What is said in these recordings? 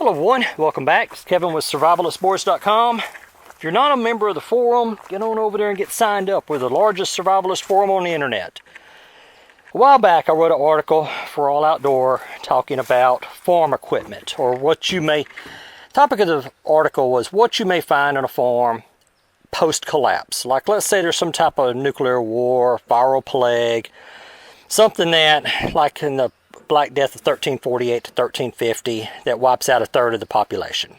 Hello everyone, welcome back. It's Kevin with survivalistboards.com. If you're not a member of the forum, get on over there and get signed up. We're the largest survivalist forum on the internet. A while back I wrote an article for All Outdoor talking about farm equipment, or topic of the article was what you may find on a farm post-collapse. Like let's say there's some type of nuclear war, viral plague, something that, like in the Black Death of 1348 to 1350, that wipes out a third of the population.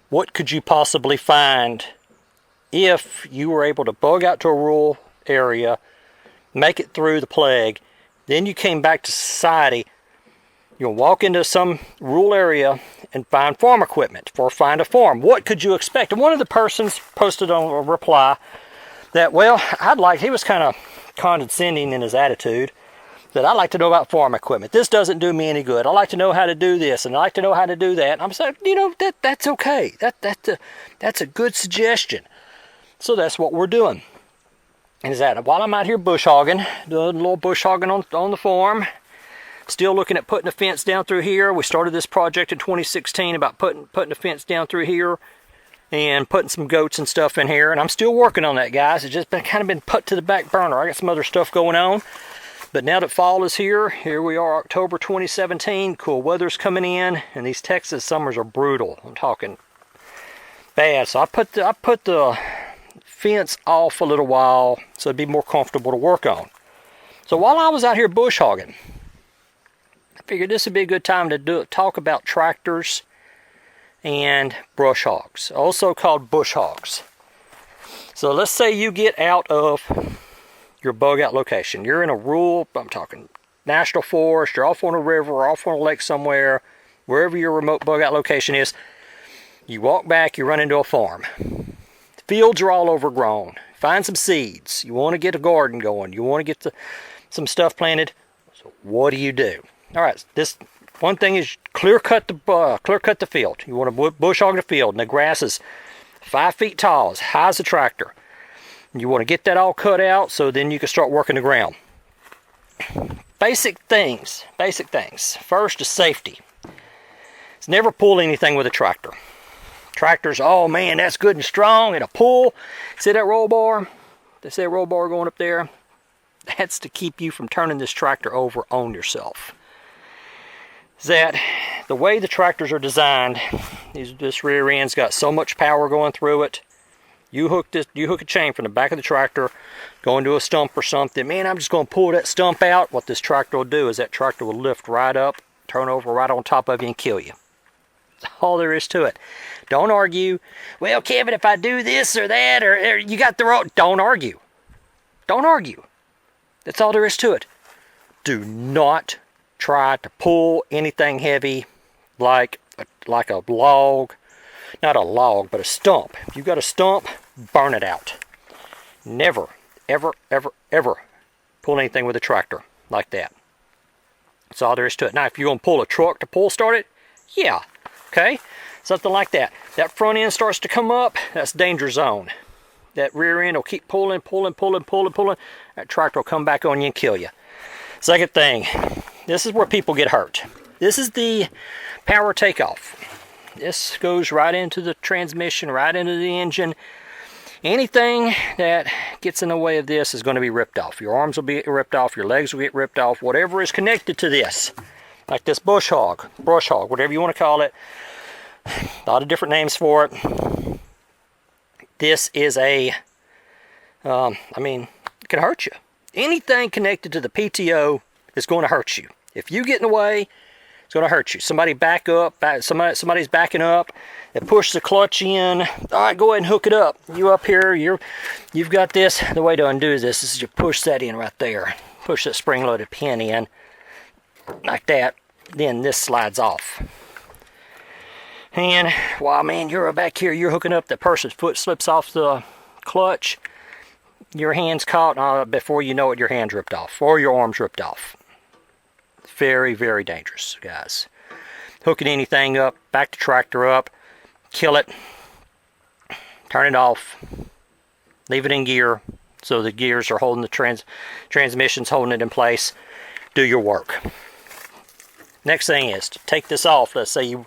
What could you possibly find if you were able to bug out to a rural area, make it through the plague, then you came back to society, you'll walk into some rural area and find farm equipment, or find a farm. What could you expect? And one of the persons posted on a reply that, well, he was kind of condescending in his attitude, that I'd like to know about farm equipment. This doesn't do me any good. I like to know how to do this, and I like to know how to do that. And I'm saying, that's okay. That's a good suggestion. So that's what we're doing. And is that while I'm out here bush hogging, doing a little bush hogging on the farm, still looking at putting a fence down through here. We started this project in 2016 about putting a fence down through here and putting some goats and stuff in here. And I'm still working on that, guys. It's just kind of been put to the back burner. I got some other stuff going on. But now that fall is here we are, October 2017, cool weather's coming in, and these Texas summers are brutal. I'm talking bad. So I put the fence off a little while so it'd be more comfortable to work on. So while I was out here bush hogging, I figured this would be a good time to talk about tractors and brush hogs, also called bush hogs. So let's say you get out of your bug out location. You're in a rural, I'm talking national forest, you're off on a river or off on a lake somewhere, wherever your remote bug out location is. You walk back, you run into a farm. The fields are all overgrown. Find some seeds. You want to get a garden going. You want to get some stuff planted. So what do you do? All right, this one thing is clear cut the field. You want to bush hog the field, and the grass is 5 feet tall, as high as a tractor. You want to get that all cut out so then you can start working the ground. Basic things. First is safety. It's never pull anything with a tractor. Tractors, oh man, that's good and strong, it'll pull. See that roll bar? See that roll bar going up there? That's to keep you from turning this tractor over on yourself. That the way the tractors are designed, this rear end's got so much power going through it. You hook a chain from the back of the tractor, go into a stump or something. Man, I'm just going to pull that stump out. What this tractor will do is that tractor will lift right up, turn over right on top of you and kill you. That's all there is to it. Don't argue. Well, Kevin, if I do this or that, or you got the road. Don't argue. Don't argue. That's all there is to it. Do not try to pull anything heavy like a log. Not a log, but a stump. If you've got a stump, burn it out. Never, ever, ever, ever pull anything with a tractor like that. That's all there is to it. Now, if you're going to pull a truck to pull start it, yeah, okay, something like that. That front end starts to come up, that's danger zone. That rear end will keep pulling. That tractor will come back on you and kill you. Second thing, this is where people get hurt. This is the power takeoff. This goes right into the transmission, right into the engine. Anything that gets in the way of this is going to be ripped off. Your arms will be ripped off, your legs will get ripped off, whatever is connected to this. Like this brush hog, whatever you want to call it. A lot of different names for it. This is it can hurt you. Anything connected to the PTO is going to hurt you. If you get in the way, it's going to hurt you. Somebody's backing up. They push the clutch in. All right, go ahead and hook it up. You up here, you've got this. The way to undo this is you push that in right there. Push that spring-loaded pin in like that. Then this slides off. And while man, you're back here, you're hooking up. The person's foot slips off the clutch. Your hand's caught. Before you know it, your hand's ripped off or your arm's ripped off. Very, very dangerous, guys. Hooking anything up, back the tractor up, kill it, turn it off, leave it in gear so the gears are holding the transmission's holding it in place. Do your work. Next thing is to take this off. Let's say you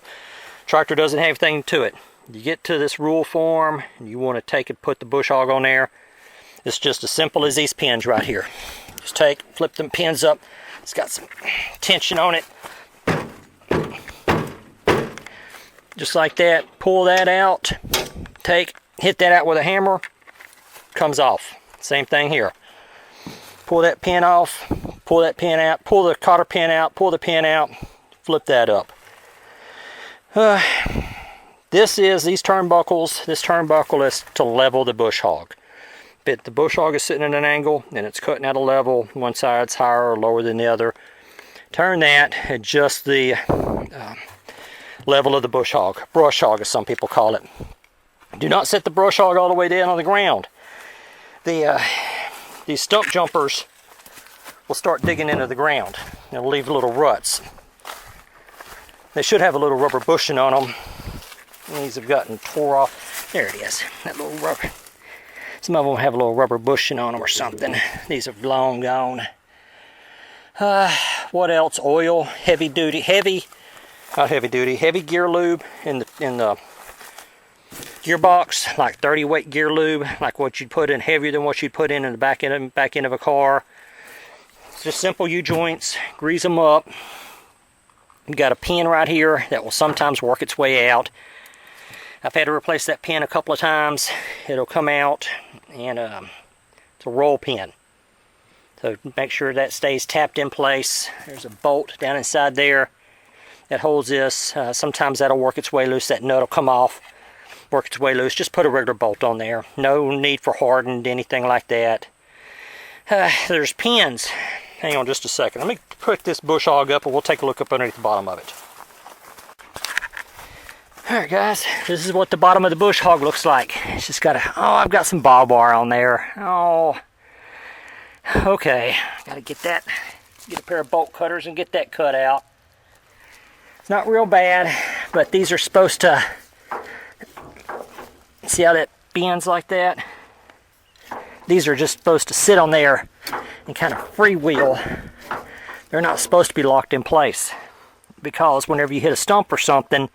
Tractor doesn't have anything to it. You get to this rule form and you want to take and put the bush hog on there. It's just as simple as these pins right here. Just flip them pins up. It's got some tension on it. Just like that. Pull that out. Hit that out with a hammer. Comes off. Same thing here. Pull that pin off. Pull that pin out. Pull the cotter pin out. Pull the pin out. Flip that up. These turnbuckles. This turnbuckle is to level the bush hog. But the bush hog is sitting at an angle and it's cutting at a level. One side's higher or lower than the other. Turn that, adjust the level of the brush hog as some people call it. Do not set the brush hog all the way down on the ground. These stump jumpers will start digging into the ground. They'll leave little ruts. They should have a little rubber bushing on them. These have gotten tore off. There it is, that little rubber. Some of them have a little rubber bushing on them or something. These are long gone. What else? Oil, heavy gear lube in the gearbox, like 30 weight gear lube, like what you'd put in, heavier than what you'd put in the back end of a car. It's just simple U-joints, grease them up. You've got a pin right here that will sometimes work its way out. I've had to replace that pin a couple of times. It'll come out, and it's a roll pin. So make sure that stays tapped in place. There's a bolt down inside there that holds this. Sometimes that'll work its way loose. That nut will come off, work its way loose. Just put a regular bolt on there. No need for hardened, anything like that. There's pins. Hang on just a second. Let me put this bush hog up and we'll take a look up underneath the bottom of it. Alright guys, this is what the bottom of the bush hog looks like. It's just got I've got some ball bar on there. Oh, okay. Gotta get a pair of bolt cutters and get that cut out. It's not real bad, but these are supposed to, see how that bends like that? These are just supposed to sit on there and kind of freewheel. They're not supposed to be locked in place, because whenever you hit a stump or something,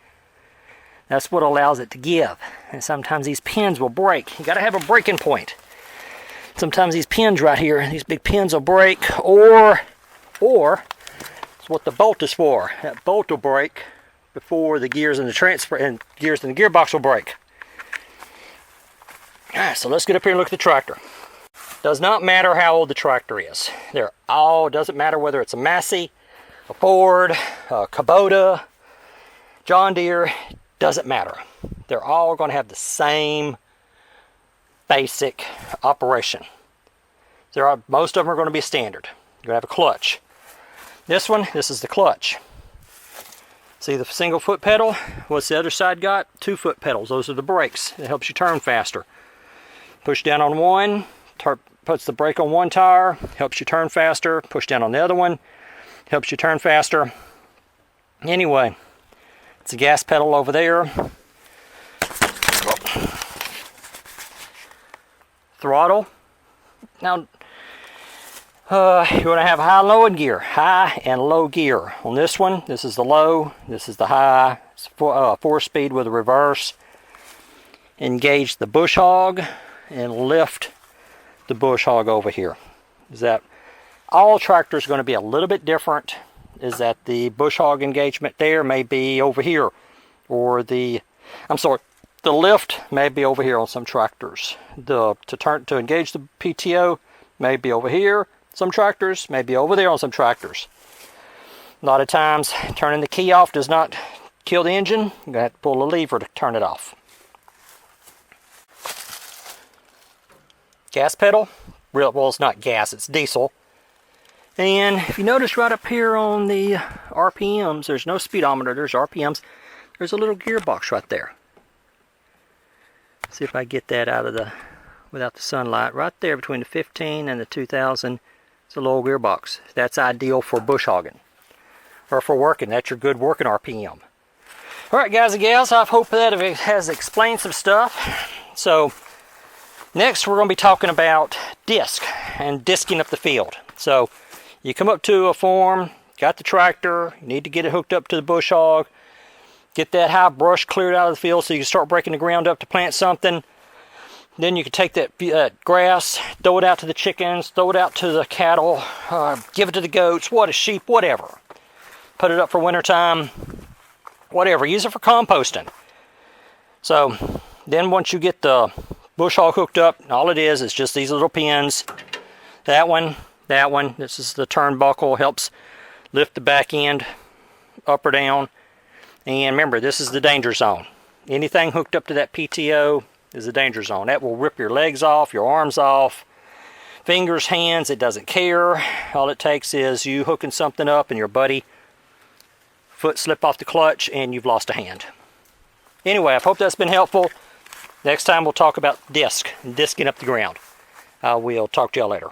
that's what allows it to give. And sometimes these pins will break. You got to have a breaking point. Sometimes these pins right here, these big pins will break, or it's what the bolt is for. That bolt will break before the gears in the gearbox will break. Alright, so let's get up here and look at the tractor. Does not matter how old the tractor is. Doesn't matter whether it's a Massey, a Ford, a Kubota, John Deere. Doesn't matter. They're all going to have the same basic operation. Most of them are going to be standard. You're going to have a clutch. This is the clutch. See the single foot pedal? What's the other side got? 2 foot pedals. Those are the brakes. It helps you turn faster. Push down on one, puts the brake on one tire, helps you turn faster. Push down on the other one, helps you turn faster. Anyway, it's a gas pedal over there. Throttle. Now, you want to have high and low gear. On this one, this is the low, this is the high. It's 4-speed with a reverse. Engage the bush hog and lift the bush hog over here. All tractors are going to be a little bit different. Is that the bush hog engagement there may be over here, or the lift may be over here on some tractors. To engage the PTO may be over here. Some tractors may be over there on some tractors. A lot of times, turning the key off does not kill the engine. You're going to have to pull a lever to turn it off. Gas pedal. Well, it's not gas, it's diesel. And if you notice right up here on the RPMs, there's no speedometer, there's RPMs. There's a little gearbox right there. See if I get that without the sunlight. Right there between the 15 and the 2000, it's a little gearbox. That's ideal for bush hogging. Or for working, that's your good working RPM. Alright guys and gals, I hope that has explained some stuff. So, next we're going to be talking about disc and disking up the field. So, you come up to a farm, got the tractor, you need to get it hooked up to the bush hog. Get that high brush cleared out of the field so you can start breaking the ground up to plant something. Then you can take that grass, throw it out to the chickens, throw it out to the cattle, give it to the goats, sheep, whatever. Put it up for wintertime, whatever. Use it for composting. So then once you get the bush hog hooked up, all it is just these little pins. That one, this is the turnbuckle, helps lift the back end up or down. And remember, this is the danger zone. Anything hooked up to that PTO is a danger zone. That will rip your legs off, your arms off, fingers, hands, it doesn't care. All it takes is you hooking something up and your buddy foot slip off the clutch and you've lost a hand. Anyway, I hope that's been helpful. Next time we'll talk about disking up the ground. I will talk to y'all later.